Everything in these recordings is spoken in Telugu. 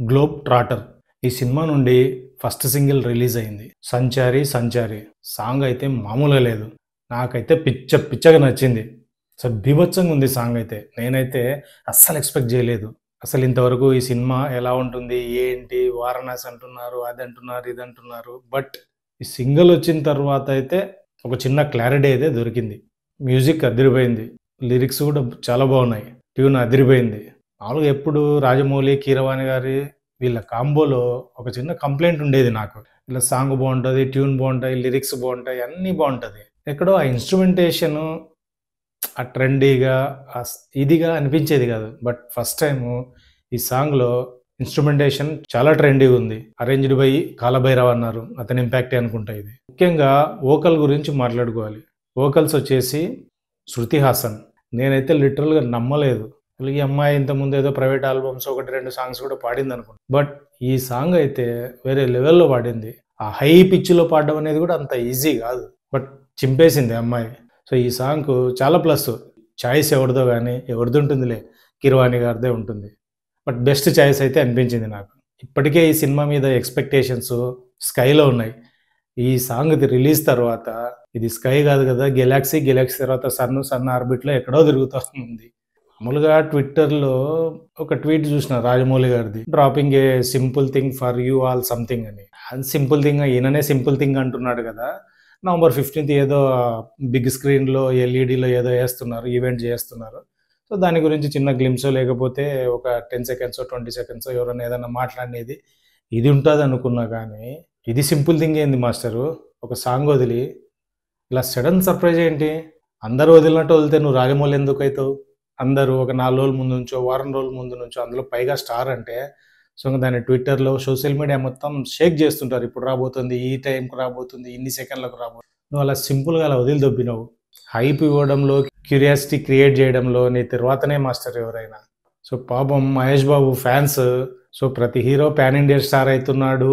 గ్లోబ్ ట్రాటర్ ఈ సినిమా నుండి ఫస్ట్ సింగిల్ రిలీజ్ అయింది. 'సంచారి సంచారి' సాంగ్ అయితే మామూలుగా లేదు. నాకైతే పిచ్చగా నచ్చింది. అసలు బీభత్సంగా ఉంది సాంగ్ అయితే. నేనైతే అస్సలు ఎక్స్‌పెక్ట్ చేయలేదు. అసలు ఇంతవరకు ఈ సినిమా ఎలా ఉంటుంది? ఏంటి? వారణాసి అంటున్నారు, అదంటున్నారు, ఇదంటున్నారు. బట్ ఈ సింగిల్ వచ్చిన తర్వాత అయితే ఒక చిన్న క్లారిటీ అయితే దొరికింది. మ్యూజిక్ అదిరిపోయింది. లిరిక్స్ కూడా చాలా బాగున్నాయి. ట్యూన్ అదిరిపోయింది. మామూలుగా ఎప్పుడు రాజమౌళి, కీరవాణి గారి వీళ్ళ కాంబోలో ఒక చిన్న కంప్లెయింట్ ఉండేది నాకు. ఇలా సాంగ్ బావుంటది, ట్యూన్ బావుంటాయి, లిరిక్స్ బావుంటాయి, అన్నీ బావుంటది. ఎక్కడో ఆ ఇన్‌స్ట్రుమెంటేషను ఆ ట్రెండీగా ఇదిగా అనిపించేది కాదు. బట్ ఫస్ట్ టైము ఈ సాంగ్‌లో ఇన్‌స్ట్రుమెంటేషన్ చాలా ట్రెండీగుంది. అరేంజ్డ్ బై కాలభైరవ్ అన్నారు. అతని ఇంపాక్టే అనుకుంటా ఇది. ముఖ్యంగా వోకల్ గురించి మాట్లాడుకోవాలి. వోకల్స్ వచ్చేసి శృతి హాసన్. నేనైతే లిటరల్‌గా నమ్మలేదు. అసలు ఈ అమ్మాయి ఇంతకుముందు ఏదో ప్రైవేట్ ఆల్బమ్స్ 1, 2 సాంగ్స్ కూడా పాడిందనుకున్నా. బట్ ఈ సాంగ్ అయితే వేరే లెవెల్‌లో పాడింది. ఆ హై పిచ్‌లో పాడడం అనేది కూడా అంత ఈజీ కాదు. బట్ చింపేసింది ఆ అమ్మాయి. సో, ఈ సాంగ్‌కు చాలా ప్లస్సు. చాయిస్ ఎవరిదో గానీ, ఎవరిదుంటుందిలే. కీరవాణి గారిదే ఉంటుంది. బట్ బెస్ట్ చాయిస్ అయితే అనిపించింది నాకు. ఇప్పటికే ఈ సినిమా మీద ఎక్స్‌పెక్టేషన్స్ స్కైలో ఉన్నాయి. ఈ సాంగ్‌ది రిలీజ్ తర్వాత ఇది స్కై కాదు కదా! గెలాక్సీ, గెలాక్సీ తర్వాత సన్ ఆర్బిట్‌లో ఎక్కడో తిరుగుతా ఉంది. మామూలుగా ట్విట్టర్‌లో ఒక ట్వీట్ చూసిన రాజమౌళి గారిది. Dropping A simple thing for you all something అని. అది సింపుల్ థింగ్ ఈయననే సింపుల్ థింగ్ అంటున్నాడు కదా! నవంబర్ 15థ్ ఏదో బిగ్ స్క్రీన్‌లో ఎల్ఈడీలో ఏదో ఏస్తున్నారు. ఈవెంట్ చేస్తున్నారు. సో, దాని గురించి చిన్న గ్లింప్సో లేకపోతే ఒక 10 సెకండ్సో, 20 సెకండ్సో ఎవరైనా ఏదన్నా మాట్లాడినది ఇది ఉంటదనుకున్నా గానీ, ఇది సింపుల్ థింగ్ ఏంది మాస్టరు? ఒక సాంగ్ వదిలి ఇలా సడెన్ సర్ప్రైజ్ ఏంటి? అందరూ వదిలినట్టు వదిలితే నువ్వు రాజమౌళి ఎందుకైతావు? అందరూ ఒక 4 రోజుల ముందు నుంచో, వారం రోజుల ముందు నుంచో అందులో పైగా స్టార్ అంటే సో, దాన్ని ట్విట్టర్‌లో, సోషల్ మీడియా మొత్తం షేక్ చేస్తుంటారు. ఇప్పుడు రాబోతుంది, ఈ టైంకి రాబోతుంది, ఇన్ని సెకన్లకు రాబోతుంది. నువ్వు అలా సింపుల్‌గా అలా వదిలి దొబ్బినవు. హైప్ ఇవ్వడంలో, క్యూరియాసిటీ క్రియేట్ చేయడంలో నీ తర్వాతనే మాస్టర్ ఎవరైనా. సో, పాపం మహేష్ బాబు ఫ్యాన్స్ సో, ప్రతి హీరో పాన్ ఇండియా స్టార్ అయితున్నాడు.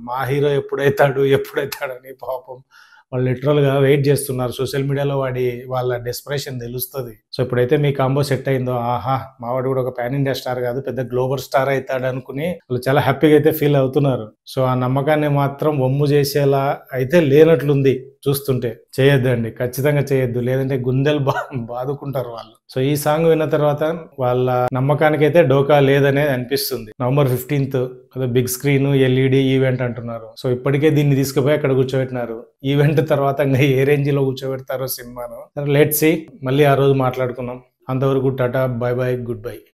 మా హీరో ఎప్పుడైతాడని పాపం వాళ్ళు లిటరల్‌గా వెయిట్ జేస్తున్నారు. సోషల్ మీడియాలో వాళ్ళ డెస్పరేషన్ తెలుస్తది. సో, ఎప్పుడైతే మీ కాంబో సెట్ అయిందో, ఆహా! మావాడు గూడా ఒక పాన్ ఇండియా స్టార్ గాదు, పెద్ద గ్లోబల్ స్టార్ అయితాడనుకుని వాళ్ళు చాలా హ్యాపీగా అయితే ఫీల్ అవుతున్నారు. సో, ఆ నమ్మకాన్ని మాత్రం వమ్ము జేసేలా అయితే లేనట్లుంది చూస్తుంటే. చేయొద్దండి. ఖచ్చితంగా చేయొద్దు. లేదంటే గుండెలు బాదుకుంటారు వాళ్ళు. సో, ఈ సాంగ్ విన్న తర్వాత వాళ్ళ నమ్మకానికైతే డోకా లేదనేది అనిపిస్తుంది. నవంబర్ 15థ్ అదే బిగ్ స్క్రీన్, ఎల్ఈడీ ఈవెంట్ అంటున్నారు. సో, ఇప్పటికే దీన్ని తీసుకుపోయి అక్కడ కూర్చోబెట్టినారు. ఈవెంట్ తర్వాత ఇంగా ఏ రేంజ్‌లో కూర్చోబెడతారో సినిమాను. Let's see. మళ్ళీ ఆ రోజు మాట్లాడుకుందాం. అంతవరకు tata, bye bye, good bye.